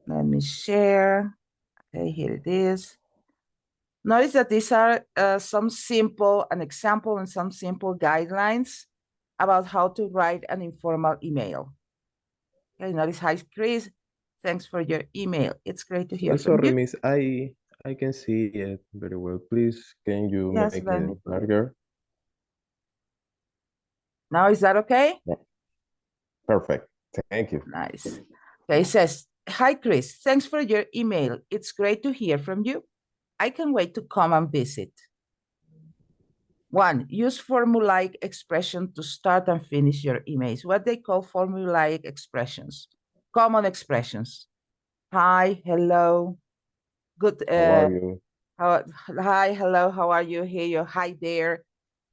Let me share. Okay, here it is. Notice that these are some simple, an example and some simple guidelines about how to write an informal email. Okay, notice, hi, Chris. Thanks for your email. It's great to hear from Sorry, you. Miss, I can see it very well. Please, can you Yes, make let it me. larger? Now, is that okay? Yeah. Perfect. Thank you. Nice. Okay, it says, hi, Chris. Thanks for your email. It's great to hear from you. I can't wait to come and visit. 1, use formulaic expression to start and finish your emails. What they call formulaic expressions, common expressions. Hi, hello, good, How are you? hi, hello, how are you? Here you, hi there.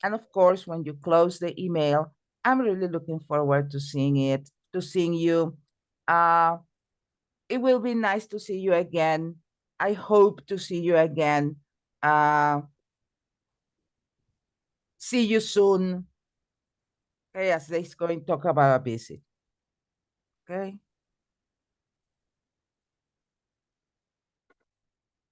And of course, when you close the email, I'm really looking forward to seeing you. It will be nice to see you again. I hope to see you again. See you soon. Okay, as they're going to talk about a visit. Okay.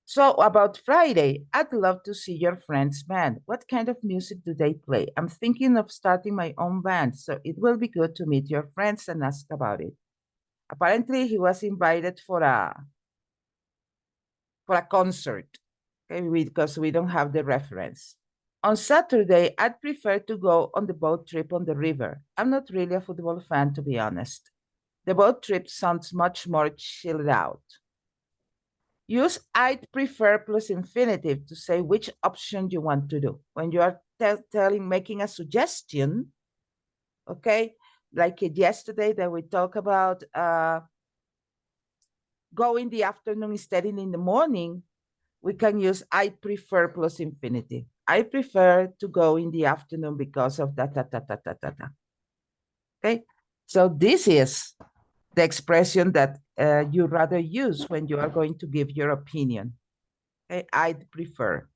So about Friday, I'd love to see your friend's band. What kind of music do they play? I'm thinking of starting my own band, so it will be good to meet your friends and ask about it. Apparently, he was invited for a concert, okay, because we don't have the reference. On Saturday, I'd prefer to go on the boat trip on the river. I'm not really a football fan, to be honest. The boat trip sounds much more chilled out. Use I'd prefer plus infinitive to say which option you want to do. When you are making a suggestion, okay, like yesterday that we talked about go in the afternoon instead of in the morning, we can use I prefer plus infinitive. I prefer to go in the afternoon because of that, okay? So this is the expression that you rather use when you are going to give your opinion. Okay, I'd prefer.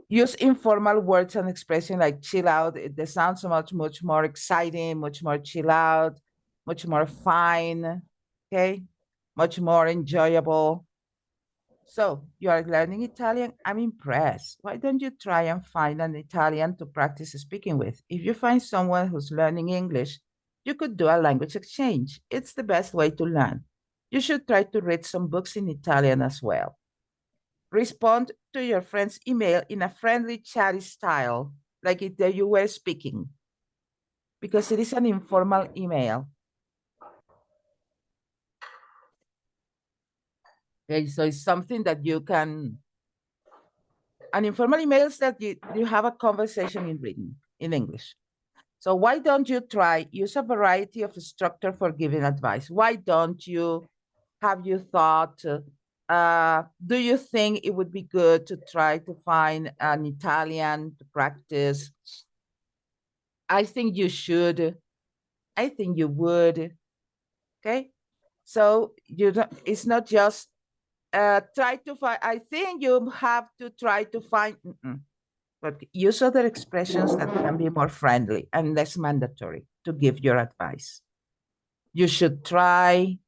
Use informal words and expression like chill out. They sound so much more exciting, much more chill out, much more fine, okay? Much more enjoyable. So you are learning Italian? I'm impressed. Why don't you try and find an Italian to practice speaking with? If you find someone who's learning English, you could do a language exchange. It's the best way to learn. You should try to read some books in Italian as well. Respond to your friend's email in a friendly, chatty style, like if you were speaking, because it is an informal email. Okay, so it's something that you can. An informal email is that you have a conversation in written in English. So why don't you try use a variety of structure for giving advice? Why don't you have you thought? Do you think it would be good to try to find an Italian to practice? I think you should. I think you would. Okay. So you don't, it's not just try to find, I think you have to try to find, but use other expressions that can be more friendly and less mandatory to give your advice. You should try.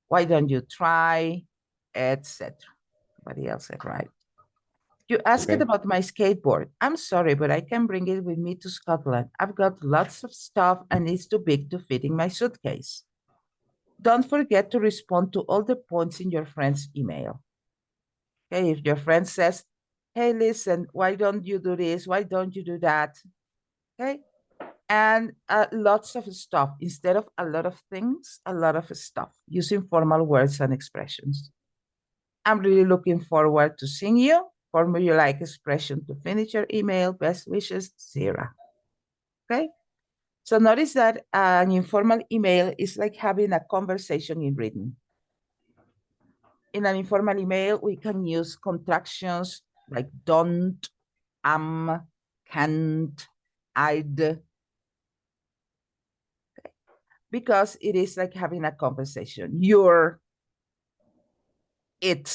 Why don't you try? Etc. Somebody else said, right. You asked Okay. about my skateboard. I'm sorry, but I can bring it with me to Scotland. I've got lots of stuff and it's too big to fit in my suitcase. Don't forget to respond to all the points in your friend's email. Okay, if your friend says, hey, listen, why don't you do this? Why don't you do that? Okay, and lots of stuff. Instead of a lot of things, a lot of stuff, using formal words and expressions. I'm really looking forward to seeing you. Formulaic expression to finish your email. Best wishes, Sarah. Okay, so notice that an informal email is like having a conversation in written. In an informal email, we can use contractions like don't, can't, I'd, because it is like having a conversation. It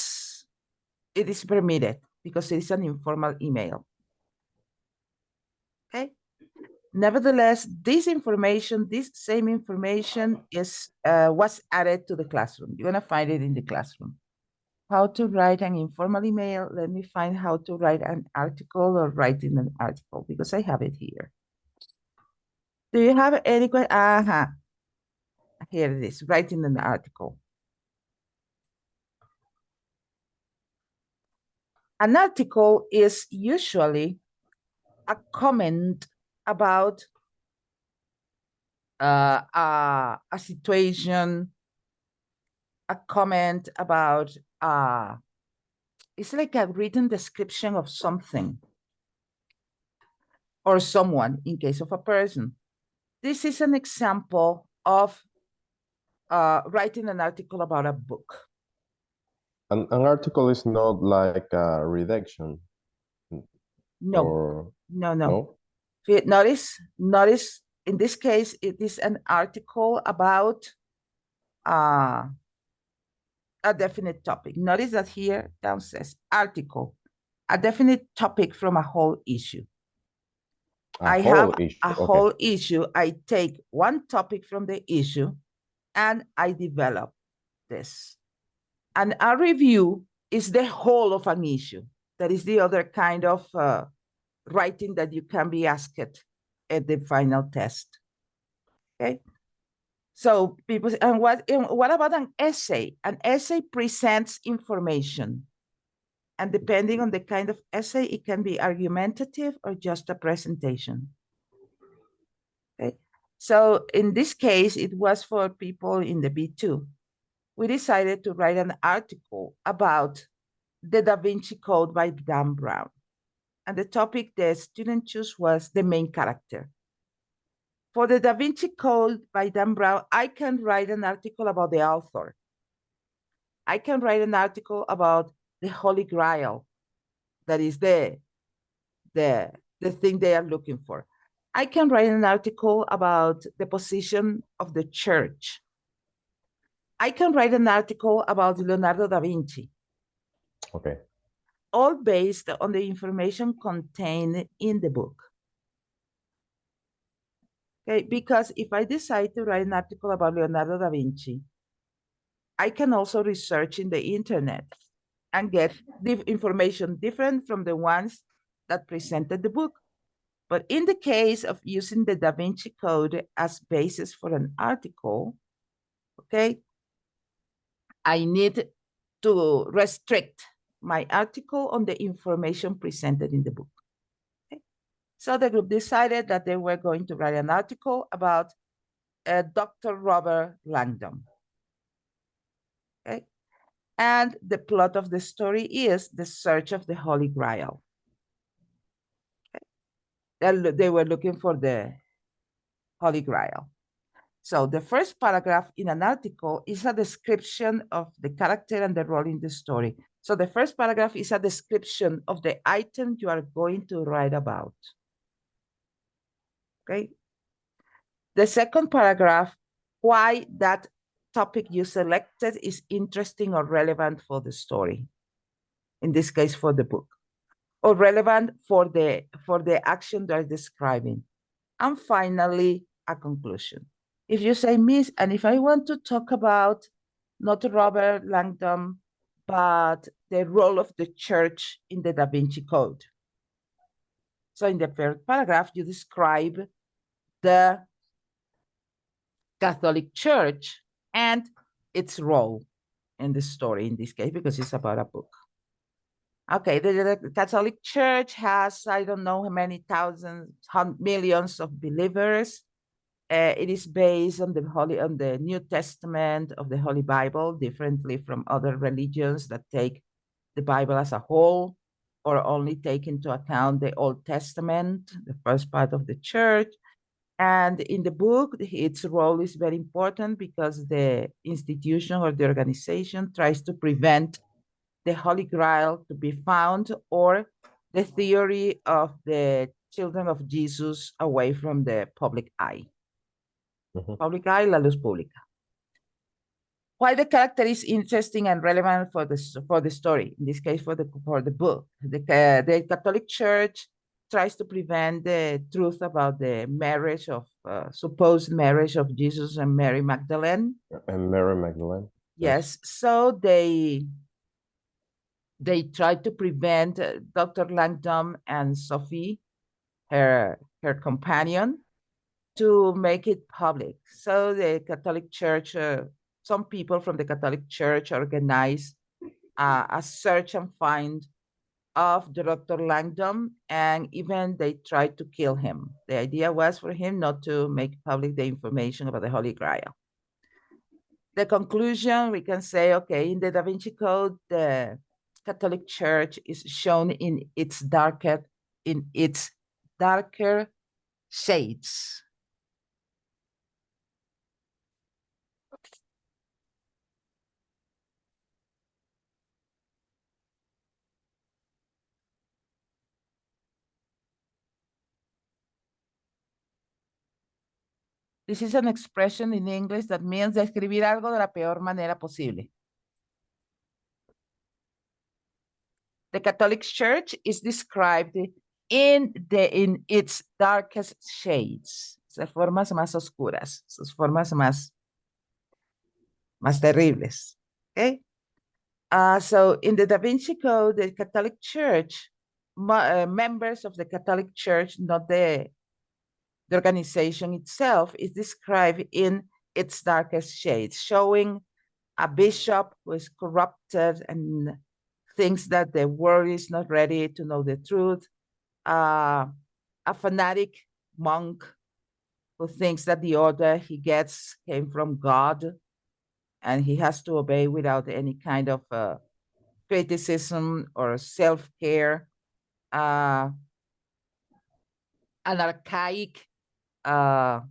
is permitted because it is an informal email. Okay. Nevertheless, this same information was added to the classroom. You're gonna find it in the classroom. How to write an informal email. Let me find how to write an article or writing an article because I have it here. Do you have any question? Here it is, writing an article. An article is usually a comment about a situation, a comment about it's like a written description of something or someone in case of a person. This is an example of writing an article about a book. An article is not like a redaction. No, Or no. no? Notice, in this case, it is an article about a definite topic. Notice that here down says article, a definite topic from a whole issue. I have a whole issue. I take one topic from the issue and I develop this. And a review is the whole of an issue. That is the other kind of writing that you can be asked at the final test. Okay. So people say, and what about an essay? An essay presents information. And depending on the kind of essay, it can be argumentative or just a presentation. Okay. So in this case, it was for people in the B2. We decided to write an article about the Da Vinci Code by Dan Brown. And the topic the student chose was the main character. For the Da Vinci Code by Dan Brown, I can write an article about the author. I can write an article about the Holy Grail. That is the thing they are looking for. I can write an article about the position of the church. I can write an article about Leonardo da Vinci. Okay. All based on the information contained in the book. Okay, because if I decide to write an article about Leonardo da Vinci, I can also research in the internet and get information different from the ones that presented the book. But in the case of using the Da Vinci Code as basis for an article, okay, I need to restrict my article on the information presented in the book. Okay? So the group decided that they were going to write an article about Dr. Robert Langdon. Okay? And the plot of the story is the search of the Holy Grail. Okay? They were looking for the Holy Grail. So the first paragraph in an article is a description of the character and the role in the story. So the first paragraph is a description of the item you are going to write about. Okay. The second paragraph, why that topic you selected is interesting or relevant for the story. In this case, for the book, or relevant for the action they're describing. And finally, a conclusion. If you say, Miss, and if I want to talk about not Robert Langdon, but the role of the church in the Da Vinci Code. So in the third paragraph, you describe the Catholic Church and its role in the story in this case, because it's about a book. Okay, the Catholic Church has, I don't know how many thousands, millions of believers. It is based on the New Testament of the Holy Bible, differently from other religions that take the Bible as a whole or only take into account the Old Testament, the first part of the church. And in the book, its role is very important because the institution or the organization tries to prevent the Holy Grail to be found or the theory of the children of Jesus away from the public eye. Public eye, la luz pública. Why the character is interesting and relevant for the story, in this case for the book. The Catholic Church tries to prevent the truth about the marriage of supposed marriage of Jesus and Mary Magdalene. And Mary Magdalene. Yes, so they try to prevent Dr. Langdon and Sophie, her companion, to make it public. So the Catholic Church, some people from the Catholic Church organize a search and find of Dr. Langdon, and even they tried to kill him. The idea was for him not to make public the information about the Holy Grail. The conclusion, we can say, okay, in the Da Vinci Code, the Catholic Church is shown in its darker shades. This is an expression in English that means describir algo de la peor manera posible. The Catholic Church is described in its darkest shades, sus formas más oscuras, sus formas más terribles. Okay? So in the Da Vinci Code, the Catholic Church, members of the Catholic Church, not the organization itself, is described in its darkest shades, showing a bishop who is corrupted and thinks that the world is not ready to know the truth, a fanatic monk who thinks that the order he gets came from God and he has to obey without any kind of criticism or self-care, an archaic, how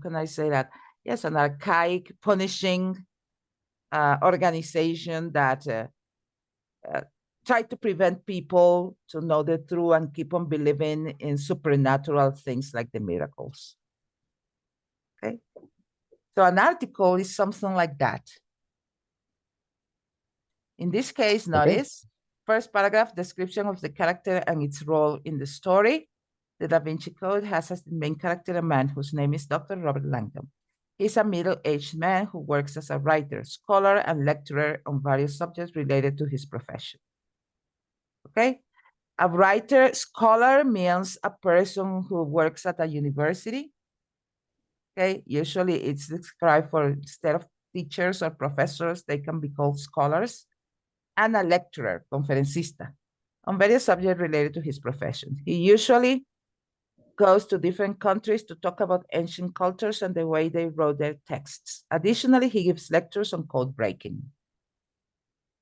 can I say that? Yes, an archaic punishing organization that try to prevent people to know the truth and keep on believing in supernatural things like the miracles. Okay, so an article is something like that. In this case, notice, first paragraph, description of the character and its role in the story. The Da Vinci Code has as the main character a man whose name is Dr. Robert Langdon. He's a middle-aged man who works as a writer, scholar, and lecturer on various subjects related to his profession. Okay? A writer, scholar means a person who works at a university. Okay? Usually it's described for, instead of teachers or professors, they can be called scholars. And a lecturer, conferencista, on various subjects related to his profession. He usually goes to different countries to talk about ancient cultures and the way they wrote their texts. Additionally, he gives lectures on code breaking.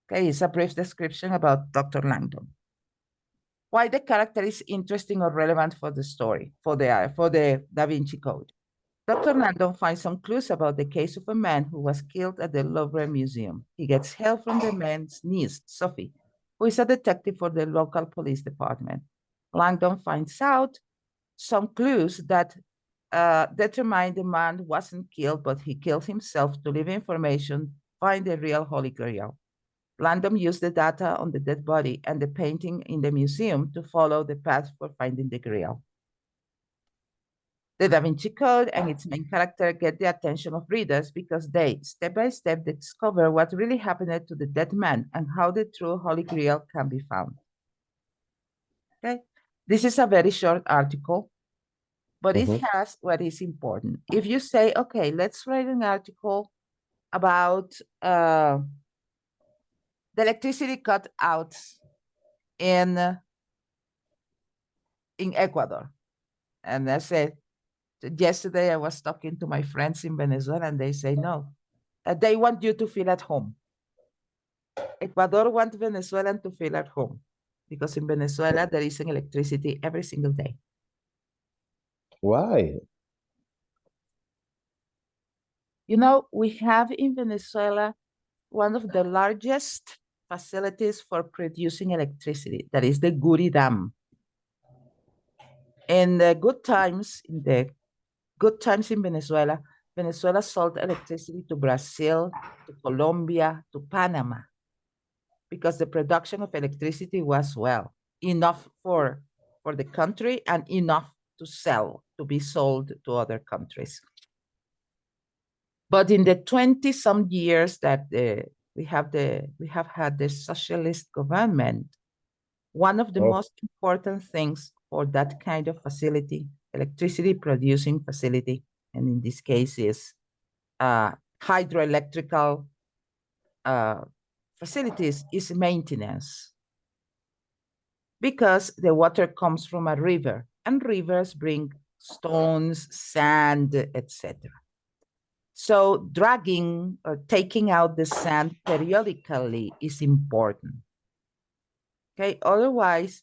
Okay, it's a brief description about Dr. Langdon. Why the character is interesting or relevant for the story, for the Da Vinci Code. Dr. Langdon finds some clues about the case of a man who was killed at the Louvre Museum. He gets help from the man's niece, Sophie, who is a detective for the local police department. Langdon finds out some clues that determine the man wasn't killed, but he killed himself to leave information, find the real Holy Grail. Langdon used the data on the dead body and the painting in the museum to follow the path for finding the Grail. The Da Vinci Code and its main character get the attention of readers because they, step by step, discover what really happened to the dead man and how the true Holy Grail can be found. Okay, this is a very short article, but it has what is important. If you say, okay, let's write an article about the electricity cut out in Ecuador, and I said, yesterday I was talking to my friends in Venezuela and they say, no, they want you to feel at home. Ecuador wants Venezuelan to feel at home because in Venezuela there isn't electricity every single day. Why? You know, we have in Venezuela one of the largest facilities for producing electricity, that is the Guri Dam. In the good times in Venezuela, Venezuela sold electricity to Brazil, to Colombia, to Panama, because the production of electricity was, well, enough for for the country and enough to sell, to be sold to other countries. But in the 20-some years that we have had the socialist government, one of the most important things for that kind of facility, electricity producing facility, and in this case is hydroelectrical facilities, is maintenance. Because the water comes from a river, and rivers bring stones, sand, etc. So dragging or taking out the sand periodically is important. Okay, otherwise,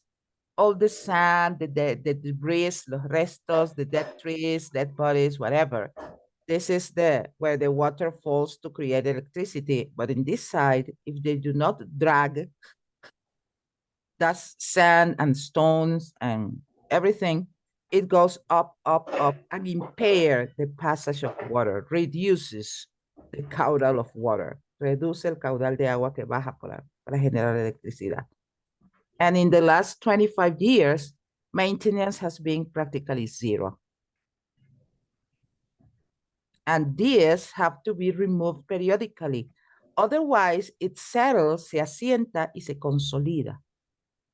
all the sand, the debris, los restos, the dead trees, dead bodies, whatever, this is where the water falls to create electricity. But in this side, if they do not drag, that's sand and stones and everything, it goes up, up, up, and impair the passage of water, reduces the caudal of water, reduce el caudal de agua que baja para generar electricidad. And in the last 25 years, maintenance has been practically zero. And these have to be removed periodically. Otherwise, it settles, se asienta y se consolida.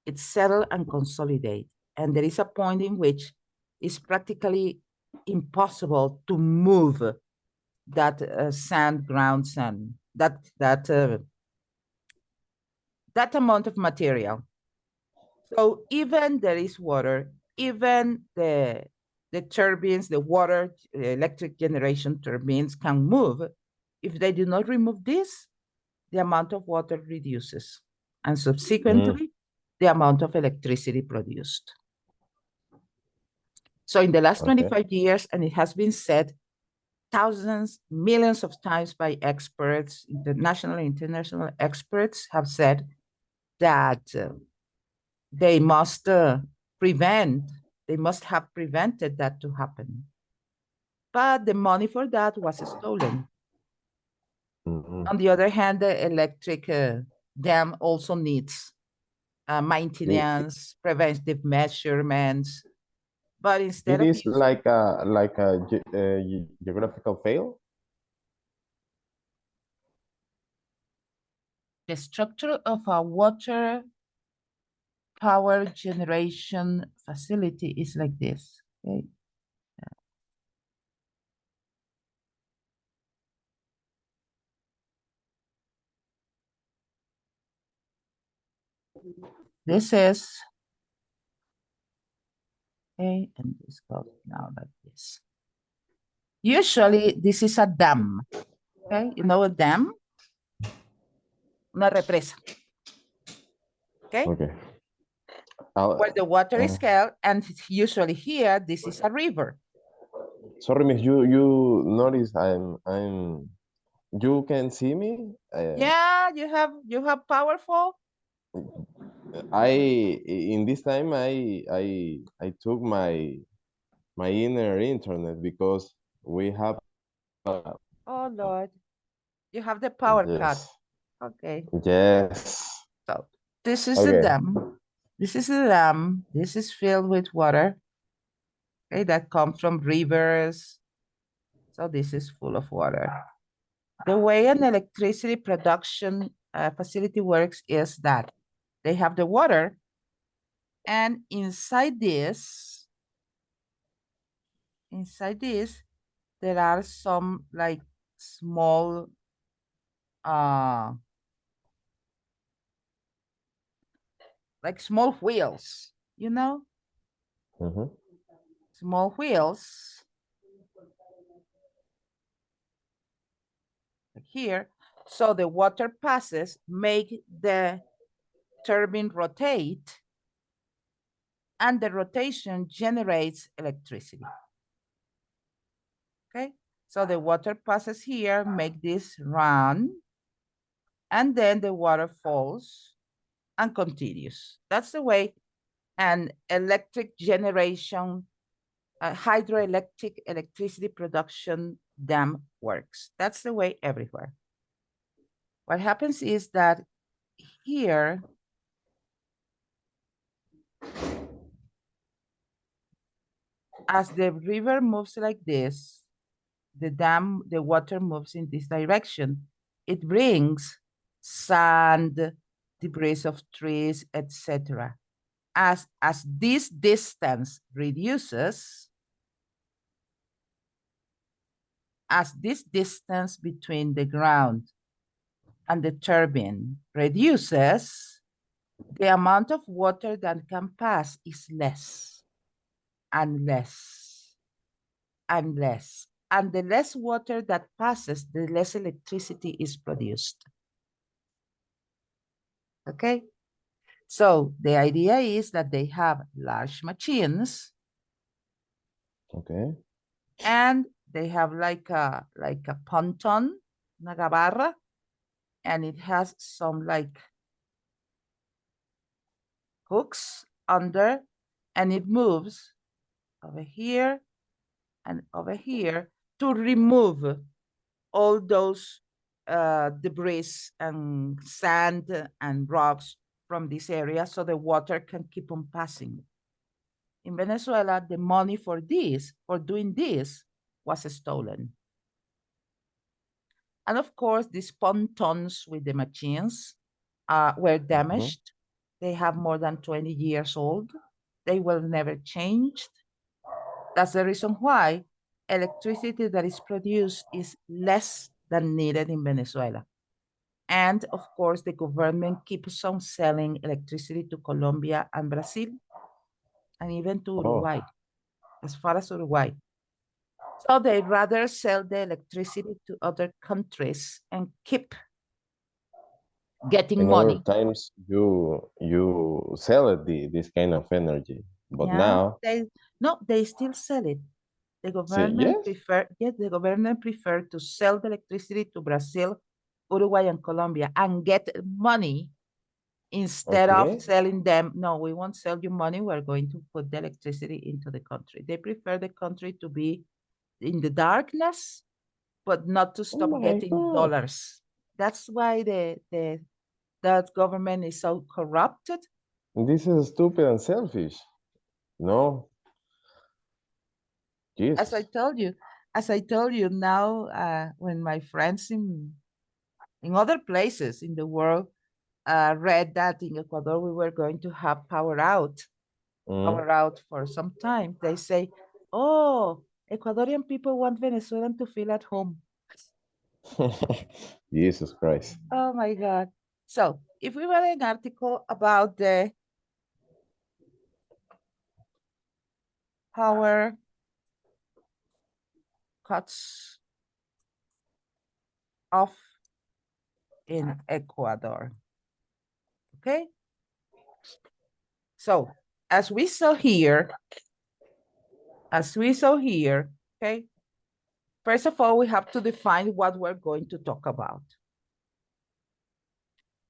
It settles and consolidates. And there is a point in which it's practically impossible to move that sand, ground sand, that amount of material. So even there is water, even the turbines, the water electric generation turbines can move. If they do not remove this, the amount of water reduces, and subsequently, the amount of electricity produced. So in the last 25 years, and it has been said thousands, millions of times by experts, international and international experts have said that they must have prevented that to happen. But the money for that was stolen. On the other hand, the electric dam also needs maintenance, preventive measurements. But instead it is like a geographical fail. The structure of a water power generation facility is like this. Okay. This is, okay, and this goes now like this. Usually, this is a dam. Okay, you know a dam? Una represa. Okay? Okay. Where the water is held, and usually here, this is a river. Sorry, miss, you notice you can see me? Yeah, you have powerful. In this time I took my inner internet because we have Oh Lord, you have the power cut. Okay. Yes. So this is the dam. This is the dam. This is filled with water. Okay, that comes from rivers. So this is full of water. The way an electricity production facility works is that they have the water, and inside this, there are some like small small wheels, you know? Small wheels. Like here. So the water passes, make the turbine rotate, and the rotation generates electricity. Okay, so the water passes here, make this run, and then the water falls and continues. That's the way an electric generation, hydroelectric electricity production dam works. That's the way everywhere. What happens is that here, as the river moves like this, the water moves in this direction. It brings sand, debris of trees, etc. As this distance reduces, as this distance between the ground and the turbine reduces, the amount of water that can pass is less and less and less. And the less water that passes, the less electricity is produced. Okay? So the idea is that they have large machines. Okay. And they have like a ponton, una gabarra, and it has some like hooks under, and it moves over here and over here to remove all those debris and sand and rocks from this area so the water can keep on passing. In Venezuela, the money for this, for doing this, was stolen. And of course, these pontons with the machines were damaged. They have more than 20 years old. They will never change. That's the reason why electricity that is produced is less than needed in Venezuela. And of course, the government keeps on selling electricity to Colombia and Brazil, and even to Uruguay, as far as Uruguay. So they rather sell the electricity to other countries and keep getting In money. other times, you sell it this kind of energy, but Yeah, now they still sell it. The say government yes. the government prefer to sell the electricity to Brazil, Uruguay, and Colombia and get money instead of Okay. selling them. No, we won't sell you money. We're going to put the electricity into the country. They prefer the country to be in the darkness, but not to Oh stop my getting God. dollars. That's why that government is so corrupted. This is stupid and selfish. No. As I Jesus. told you, now, when my friends in other places in the world read that in Ecuador we were going to have power out for some time, they say, "Oh, Ecuadorian people want Venezuelan to feel at home." Jesus Christ. Oh my God! So, if we read an article about the power cuts off in Ecuador, okay? So, as we saw here, okay, first of all, we have to define what we're going to talk about.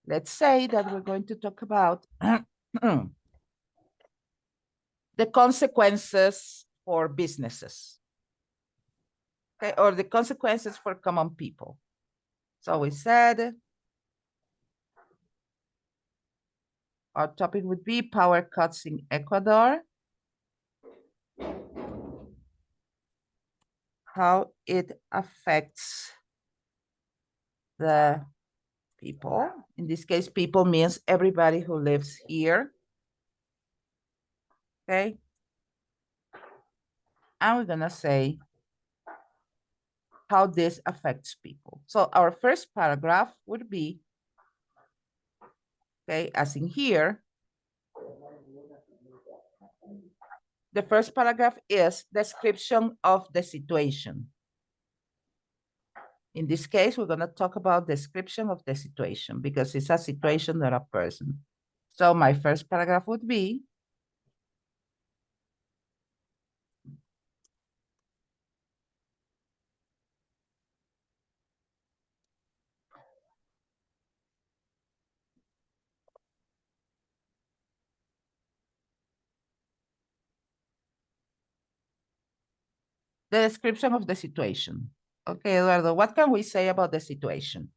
Let's say that we're going to talk about the consequences for businesses, okay, or the consequences for common people. So we said our topic would be power cuts in Ecuador, how it affects the people. In this case, people means everybody who lives here. Okay. And we're gonna say how this affects people. So our first paragraph would be, okay, as in here, the first paragraph is description of the situation. In this case, we're gonna talk about description of the situation because it's a situation, not a person. So my first paragraph would be, the description of the situation. Okay, Eduardo, what can we say about the situation?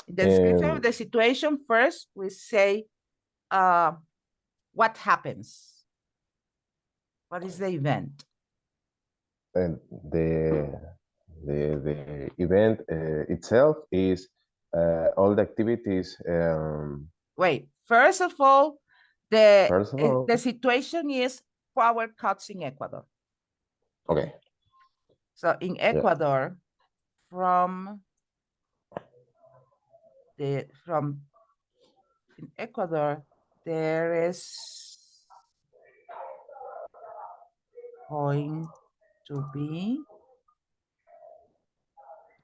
The description of the situation, first, we say what happens. What is the event? And the event itself is all the activities. Wait, first of all, the First of all, situation is power cuts in Ecuador. okay. So in Ecuador, from in Ecuador, there is going to be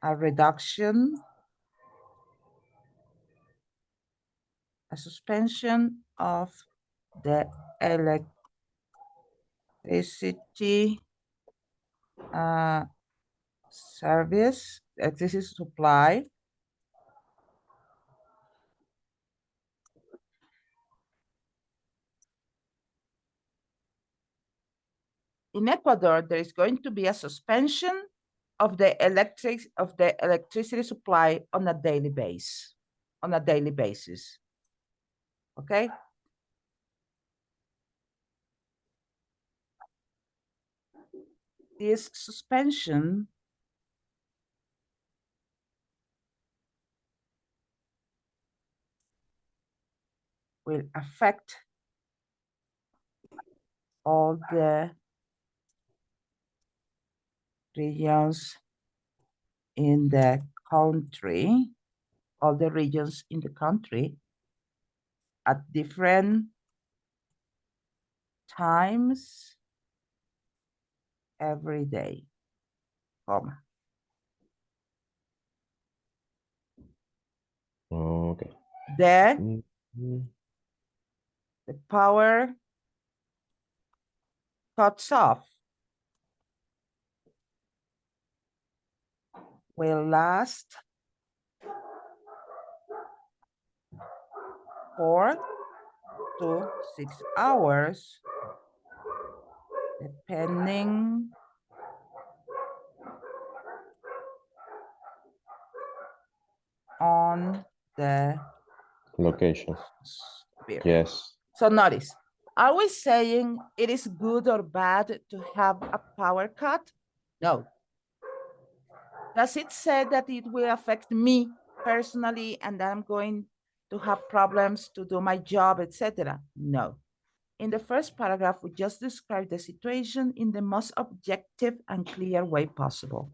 a reduction, a suspension of the electricity service, electricity supply. In Ecuador, there is going to be a suspension of the electricity supply on a daily basis. Okay. This suspension will affect all the regions in the country, all the regions in the country at different times every day, comma. Okay. The power cuts off will last 4 to 6 hours, depending on the Location. spirit. Yes. So notice, are we saying it is good or bad to have a power cut? No. Does it say that it will affect me personally and that I'm going to have problems to do my job, etc.? No. In the first paragraph, we just described the situation in the most objective and clear way possible.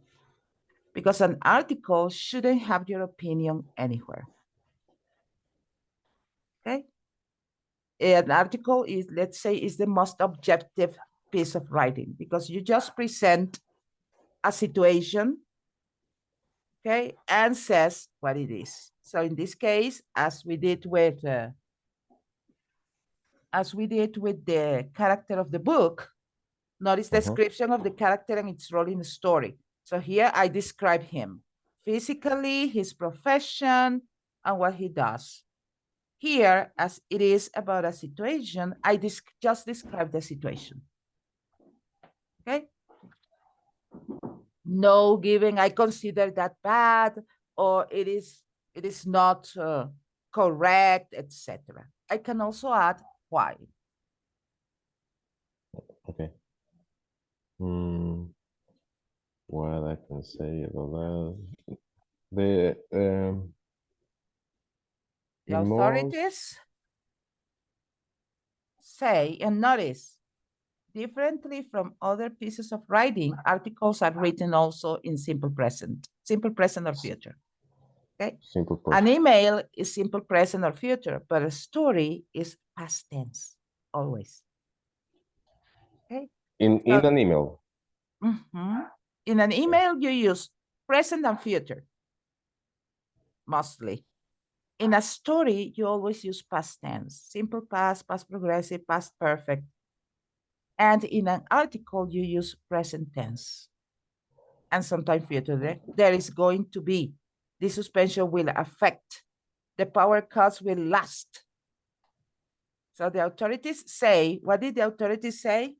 Because an article shouldn't have your opinion anywhere. Okay? An article is, let's say, is the most objective piece of writing because you just present a situation, okay, and says what it is. So in this case, as we did with the character of the book, notice the description of the character and its role in the story. So here I describe him physically, his profession, and what he does. Here, as it is about a situation, I just describe the situation. Okay? No giving, I consider that bad, or it is not correct, etc. I can also add why. Okay. What I can say about that? The authorities say, and notice, differently from other pieces of writing, articles are written also in simple present or future. Okay. Simple present. An email is simple present or future, but a story is past tense always. Okay. In an email. In an email, you use present and future mostly. In a story, you always use past tense, simple past, past progressive, past perfect. And in an article, you use present tense and sometimes future. There is going to be, this suspension will affect, the power cuts will last. So the authorities say, what did the authorities say?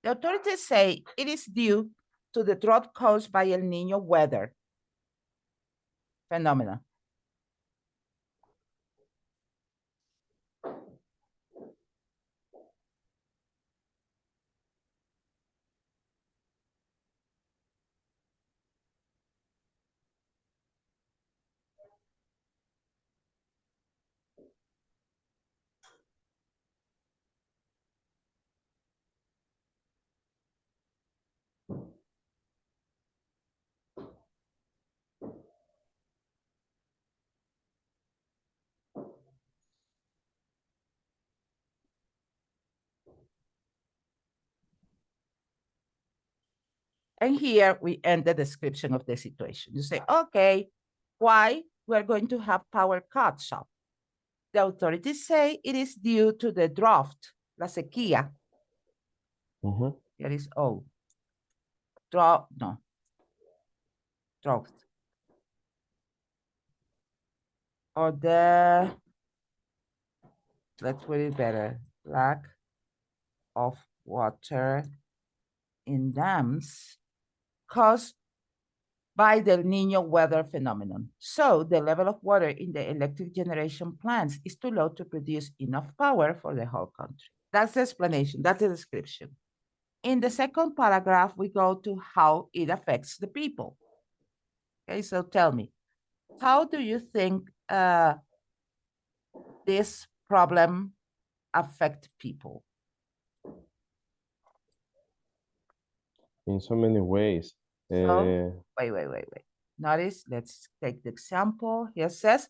The authorities say it is due to the drought caused by El Nino weather phenomena. And here we end the description of the situation. You say, okay, why we're going to have power cuts off? The authorities say it is due to the drought, la sequía. Here is O. Drought, no. Drought. Or the, let's put it better, lack of water in dams caused by the El Nino weather phenomenon. So the level of water in the electric generation plants is too low to produce enough power for the whole country. That's the explanation, that's the description. In the second paragraph, we go to how it affects the people. Okay, so tell me, how do you think this problem affect people? In so many ways. So, wait. Notice, let's take the example. Here says,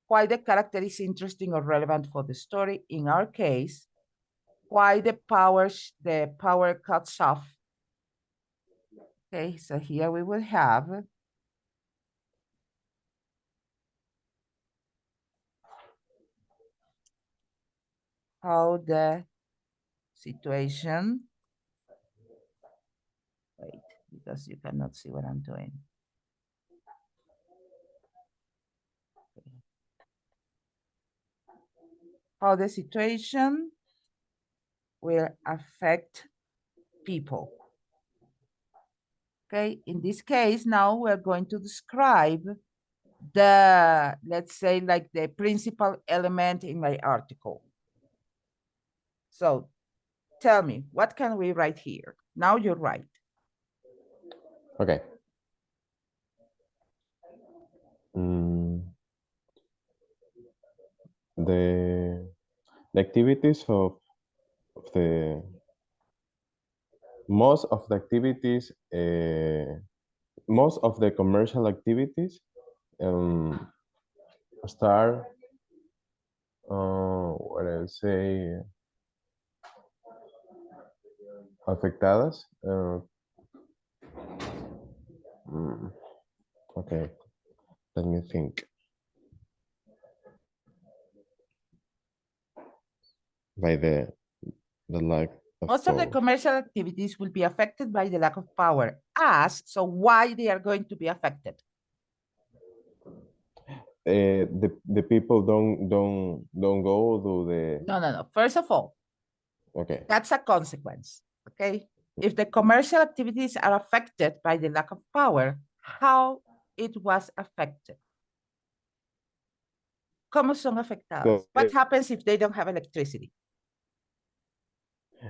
why the character is interesting or relevant for the story. In our case, why the power cuts off. Okay, so here we will have how the situation, wait, because you cannot see what I'm doing. How the situation will affect people. Okay, in this case, now we're going to describe the, let's say, like the principal element in my article. So tell me, what can we write here? Now you're right. Okay. The activities of the most of the activities, most of the commercial activities start, what I say, afectadas. Okay, let me think. By the lack of Most of the power. commercial activities will be affected by the lack of power. So why they are going to be affected? The people don't go to the. No. First of all, Okay. that's a consequence. Okay. If the commercial activities are affected by the lack of power, how it was affected? ¿Cómo son afectados? What happens if they don't have electricity?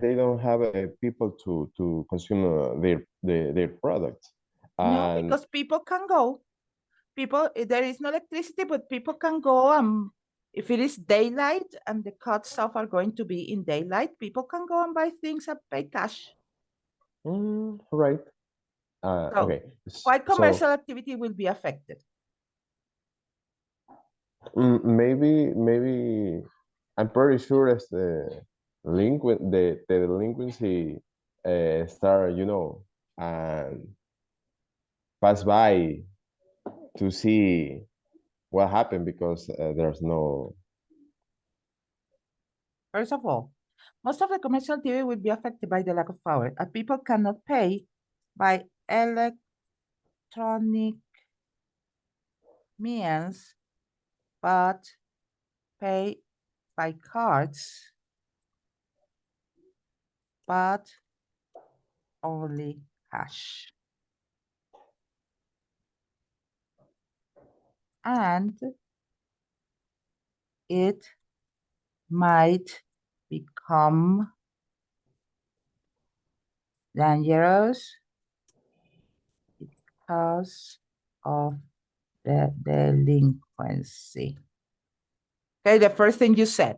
They don't have people to consume their products. No, because people can go. There is no electricity, but people can go. If it is daylight and the cuts off are going to be in daylight, people can go and buy things and pay cash. Right. Okay. Why commercial activity will be affected? Maybe I'm pretty sure as the delinquency start, and pass by to see what happened because there's no. First of all, most of the commercial activity will be affected by the lack of power, and people cannot pay by electronic means, but pay by cards, but only cash. And it might become dangerous because of the delinquency. Okay, the first thing you said.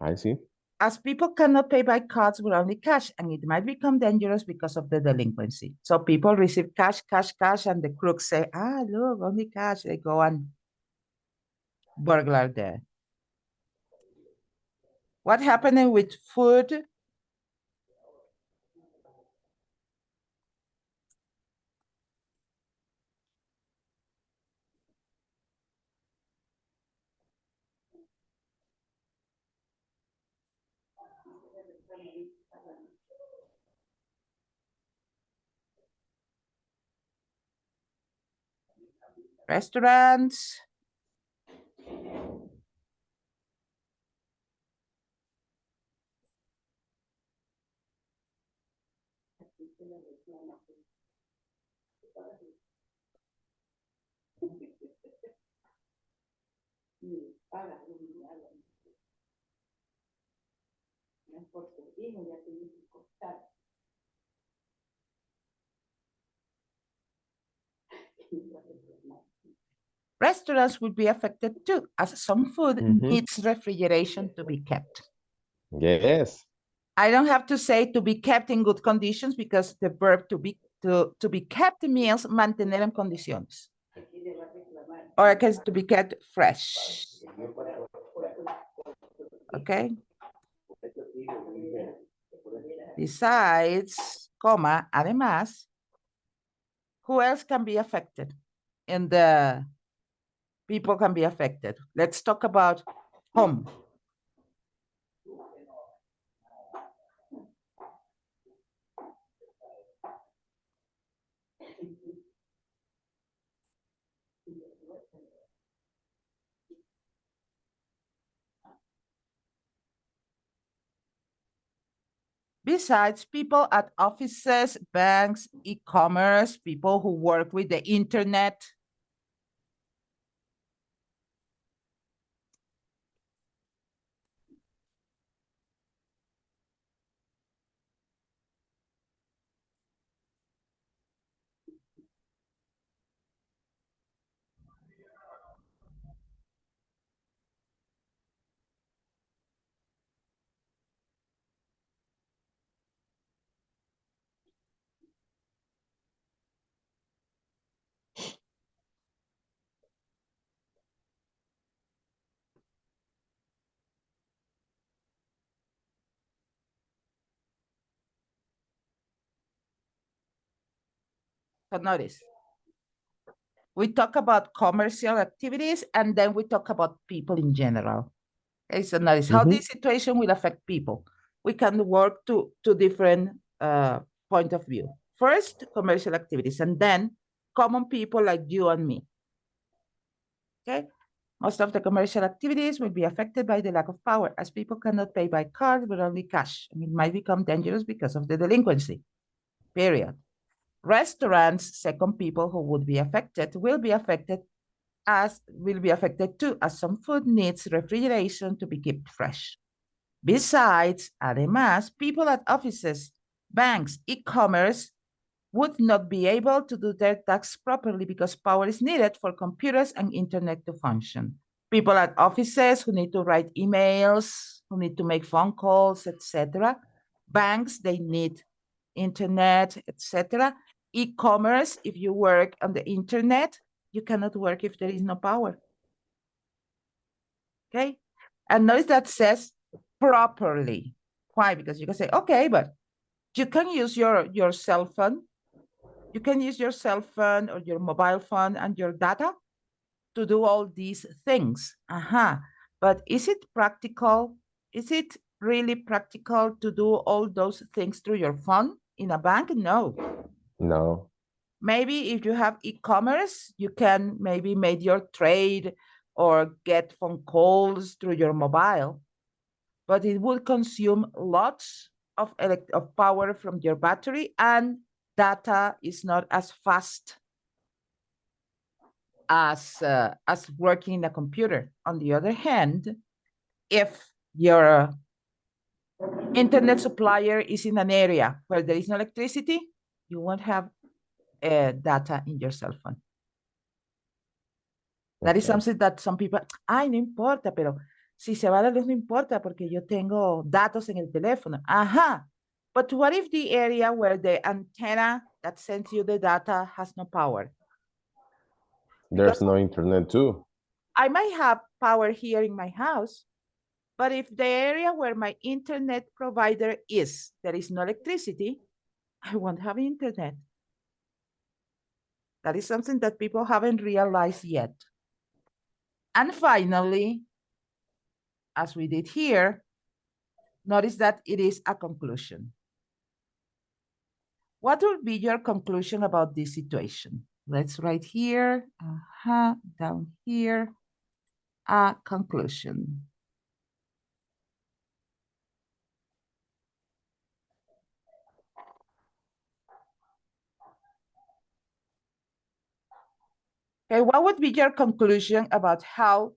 I see. As people cannot pay by cards with only cash, and it might become dangerous because of the delinquency. So people receive cash, cash, cash, and the crooks say, ah, look, only cash. They go and burglar there. What happening with food? Restaurants. Restaurants would be affected too, as some food needs refrigeration to be kept. Yes. I don't have to say to be kept in good conditions because the verb to be kept means mantener en condiciones. Or I guess to be kept fresh. Okay. Besides, comma, además, who else can be affected? And the people can be affected. Let's talk about home. Besides, people at offices, banks, e-commerce, people who work with the internet. So notice, we talk about commercial activities and then we talk about people in general. Okay, so notice how this situation will affect people. We can work to different point of view. First, commercial activities, and then common people like you and me. Okay, most of the commercial activities will be affected by the lack of power, as people cannot pay by card but only cash, and it might become dangerous because of the delinquency. Period. Restaurants, second, people who would be affected will be affected too, as some food needs refrigeration to be kept fresh. Besides, además, people at offices, banks, e-commerce would not be able to do their tasks properly because power is needed for computers and internet to function. People at offices who need to write emails, who need to make phone calls, etc. Banks, they need internet, etc. E-commerce, if you work on the internet, you cannot work if there is no power. Okay? And notice that says properly. Why? Because you can say, okay, but you can use your cell phone. You can use your cell phone or your mobile phone and your data to do all these things. But is it practical? Is it really practical to do all those things through your phone in a bank? No. No. Maybe if you have e-commerce, you can maybe make your trade or get phone calls through your mobile, but it would consume lots of power from your battery, and data is not as fast as working in a computer. On the other hand, if your internet supplier is in an area where there is no electricity, you won't have data in your cell phone. That is Okay. something that some people, ay, no importa, pero si se va la luz no importa porque yo tengo datos en el teléfono. Ajá. But what if the area where the antenna that sends you the data has no power? There's Because no internet too. I might have power here in my house, but if the area where my internet provider is, there is no electricity, I won't have internet. That is something that people haven't realized yet. And finally, as we did here, notice that it is a conclusion. What would be your conclusion about this situation? Let's write here, down here, a conclusion. Okay, what would be your conclusion about how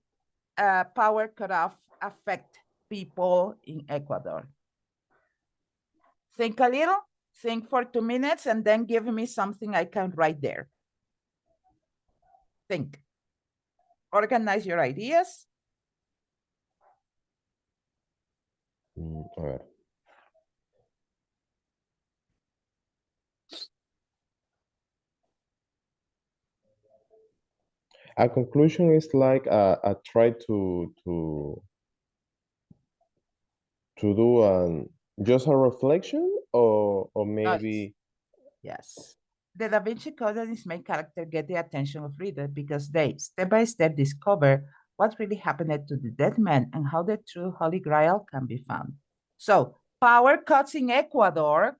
power cutoff affect people in Ecuador? Think a little, think for 2 minutes, and then give me something I can write there. Think. Organize your ideas. A ver. A conclusion is like a try to do just a reflection or maybe Yes. The Da Vinci Code and its main character get the attention of readers because they step by step discover what really happened to the dead man and how the true Holy Grail can be found. So, power cuts in Ecuador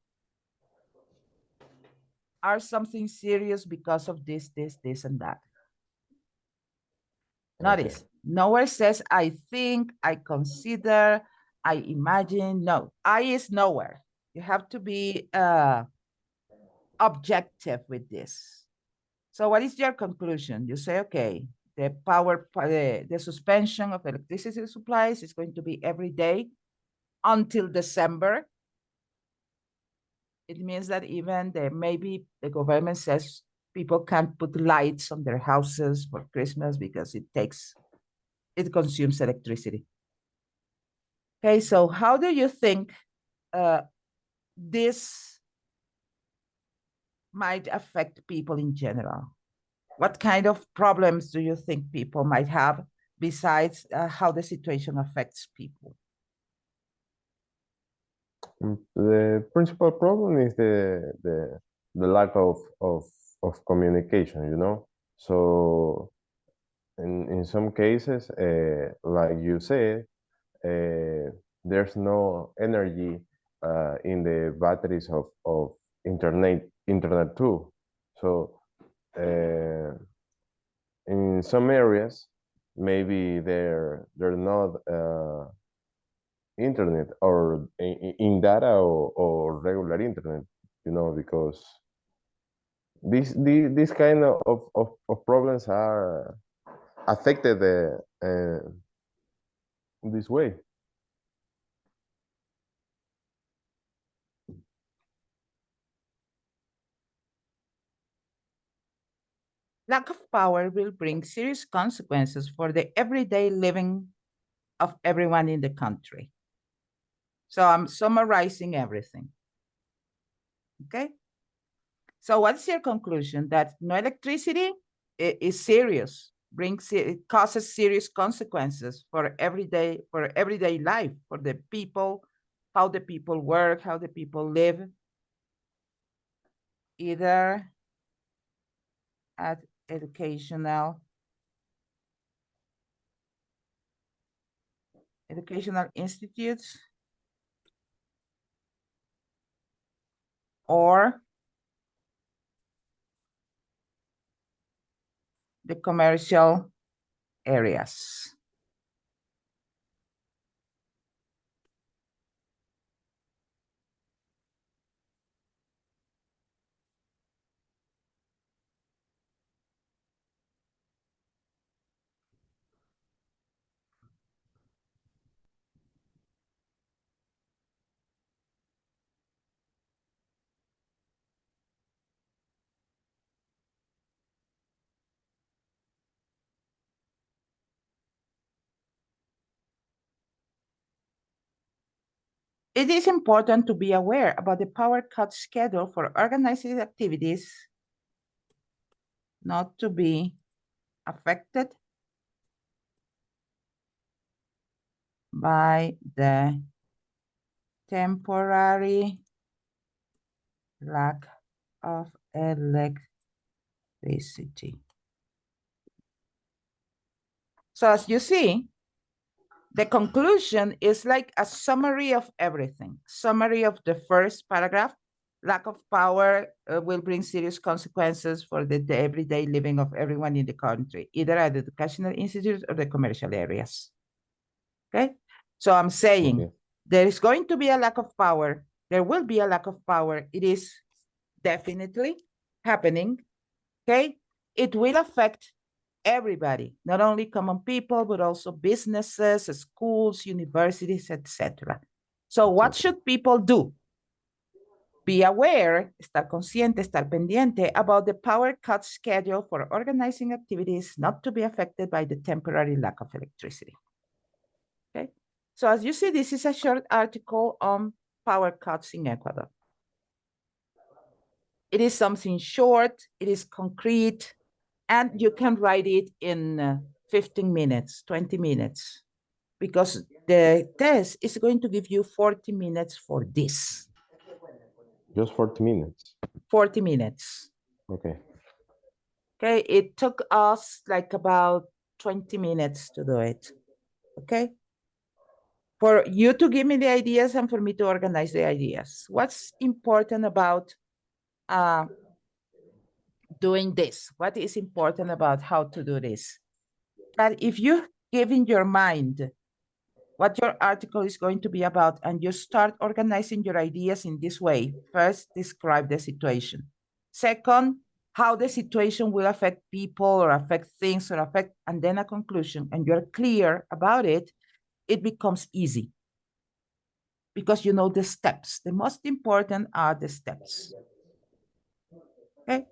are something serious because of this, and that. Notice, okay. nowhere says I think, I consider, I imagine. No, I is nowhere. You have to be objective with this. So what is your conclusion? You say, okay, the suspension of electricity supplies is going to be every day until December. It means that even maybe the government says people can't put lights on their houses for Christmas because it consumes electricity. Okay, so how do you think this might affect people in general? What kind of problems do you think people might have besides how the situation affects people? The principal problem is the lack of communication, you know. So in some cases, like you said, there's no energy in the batteries of internet too. So in some areas, maybe they're not internet or in data or regular internet, you know, because this kind of problems are affected this way. Lack of power will bring serious consequences for the everyday living of everyone in the country. So I'm summarizing everything. Okay? So what's your conclusion? That no electricity is serious, it causes serious consequences for everyday life, for the people, how the people work, how the people live, either at educational institutes or the commercial areas. It is important to be aware about the power cut schedule for organizing activities not to be affected by the temporary lack of electricity. So as you see, the conclusion is like a summary of everything. Summary of the first paragraph. Lack of power will bring serious consequences for the everyday living of everyone in the country, either at the educational institutes or the commercial areas. Okay, so I'm saying Okay. there is going to be a lack of power. There will be a lack of power. It is definitely happening. Okay, it will affect everybody, not only common people, but also businesses, schools, universities, etc. So what should people do? Be aware, estar consciente, estar pendiente about the power cut schedule for organizing activities not to be affected by the temporary lack of electricity. Okay, so as you see, this is a short article on power cuts in Ecuador. It is something short, it is concrete, and you can write it in 15 minutes, 20 minutes, because the test is going to give you 40 minutes for this. Just 40 minutes. 40 minutes. Okay. Okay, it took us like about 20 minutes to do it. Okay. For you to give me the ideas and for me to organize the ideas. What's important about doing this? What is important about how to do this? That if you give in your mind what your article is going to be about and you start organizing your ideas in this way, first, describe the situation. Second, how the situation will affect people or affect things or affect, and then a conclusion, and you're clear about it, it becomes easy because you know the steps. The most important are the steps. Okay?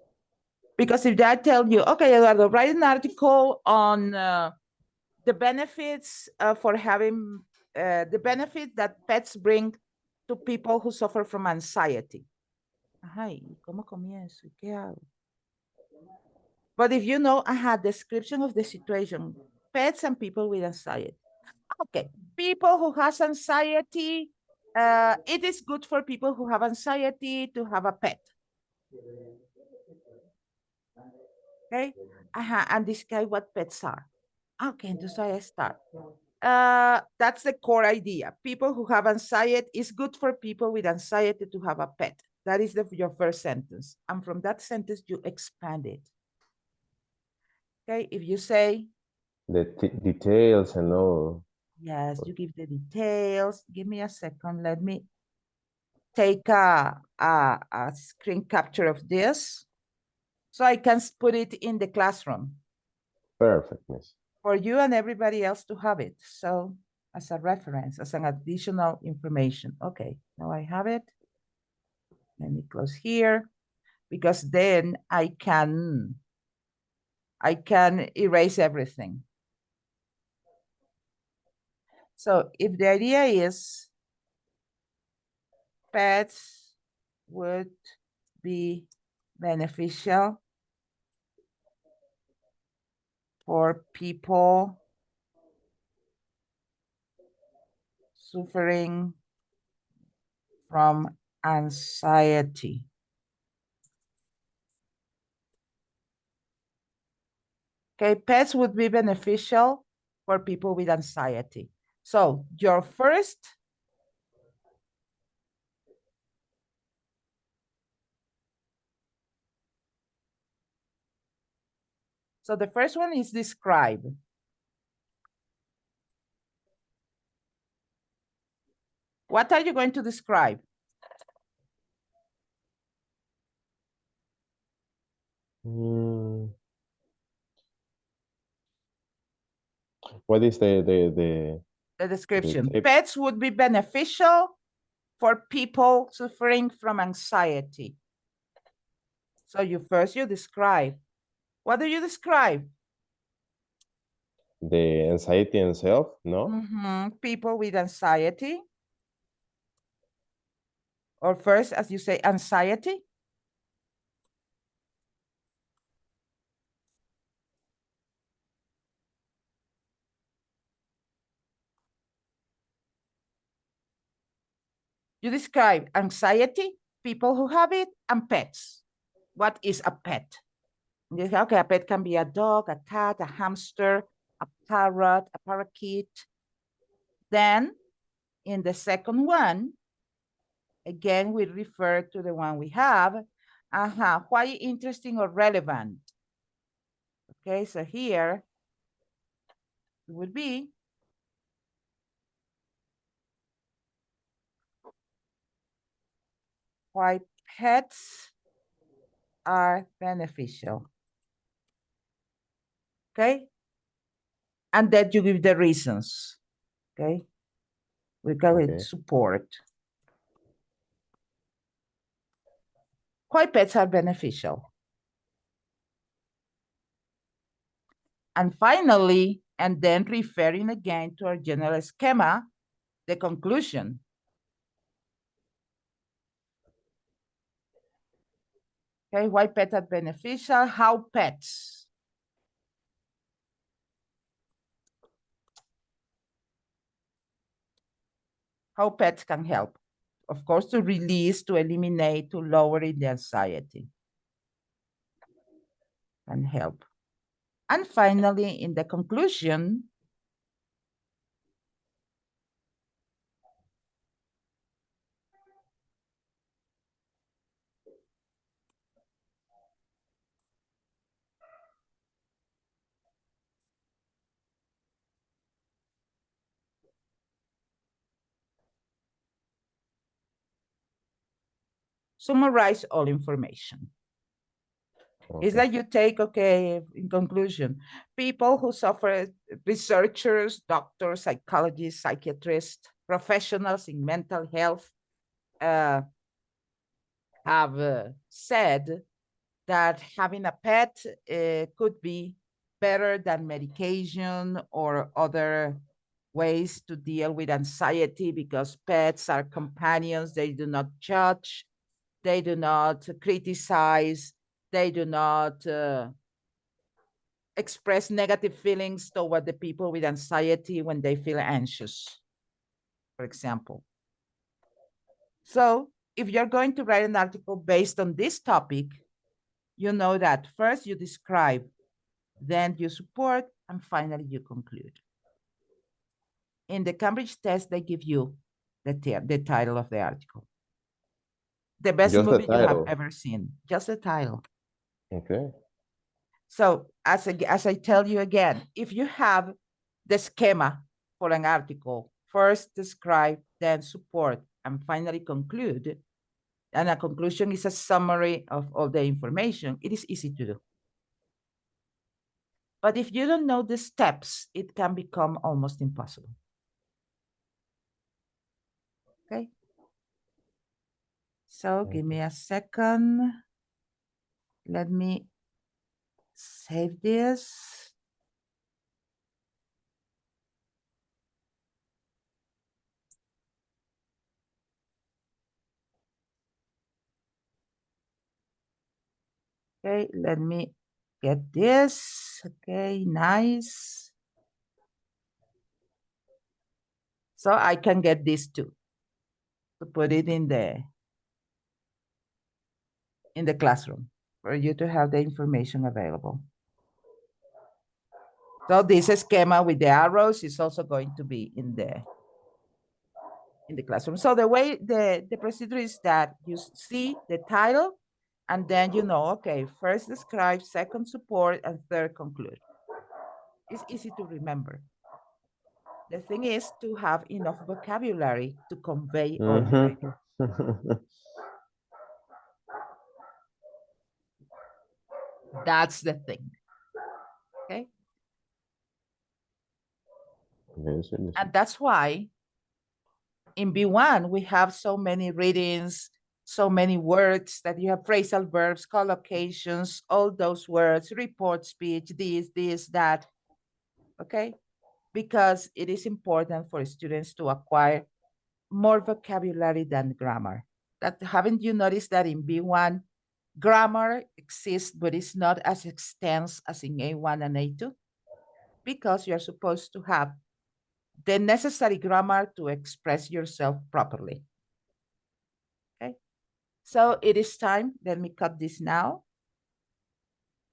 Because if I tell you, okay, Eduardo, write an article on the benefits for having the benefit that pets bring to people who suffer from anxiety. Ajá, ¿y cómo comienzo? ¿Y qué hago? But if you know, description of the situation, pets and people with anxiety. Okay, people who has anxiety, it is good for people who have anxiety to have a pet. Okay, and describe what pets are. Okay, so I start. That's the core idea. People who have anxiety, it's good for people with anxiety to have a pet. That is your first sentence. And from that sentence, you expand it. Okay, if you say, the details and all. yes, you give the details. Give me a second. Let me take a screen capture of this so I can put it in the classroom. Perfect, miss. For you and everybody else to have it. So as a reference, as an additional information. Okay, now I have it. Let me close here because then I can erase everything. So if the idea is pets would be beneficial for people suffering from anxiety. Okay, pets would be beneficial for people with anxiety. So your first so the first one is describe. What are you going to describe? What is the description? Pets would be beneficial for people suffering from anxiety. So you describe. What do you describe? The anxiety itself, no? People with anxiety. Or first, as you say, anxiety. You describe anxiety, people who have it, and pets. What is a pet? You say, okay, a pet can be a dog, a cat, a hamster, a parrot, a parakeet. Then in the second one, again, we refer to the one we have. Why interesting or relevant? Okay, so here it would be why pets are beneficial. Okay, and then you give the reasons. Okay, we call it support. Why pets are beneficial. And finally, and then referring again to our general schema, the conclusion. Okay, why pets are beneficial, how pets. How pets can help. Of course, to release, to eliminate, to lowering the anxiety. Can help. And finally, in the conclusion, summarize all information. Okay. Is that you take, okay, in conclusion, people who suffer, researchers, doctors, psychologists, psychiatrists, professionals in mental health have said that having a pet could be better than medication or other ways to deal with anxiety because pets are companions. They do not judge. They do not criticize. They do not express negative feelings toward the people with anxiety when they feel anxious, for example. So if you're going to write an article based on this topic, you know that first you describe, then you support, and finally you conclude. In the Cambridge test, they give you the title of the article. The best movie you have ever seen, just the title. Okay. So as I tell you again, if you have the schema for an article, first describe, then support, and finally conclude, and a conclusion is a summary of all the information, it is easy to do. But if you don't know the steps, it can become almost impossible. Okay. So give me a second. Let me save this. Okay, let me get this. Okay, nice. So I can get this too, to put it in the classroom for you to have the information available. So this schema with the arrows is also going to be in the classroom. So the way the procedure is that you see the title, and then you know, okay, first describe, second support, and third conclude. It's easy to remember. The thing is to have enough vocabulary to convey all the ideas. That's the thing. Okay. And that's why in B1 we have so many readings, so many words that you have phrasal verbs, collocations, all those words, report speech, this, that. Okay. Because it is important for students to acquire more vocabulary than grammar. that haven't you noticed that in B1, grammar exists, but it's not as extensive as in A1 and A2? Because you're supposed to have the necessary grammar to express yourself properly. Okay, so it is time. Let me cut this now.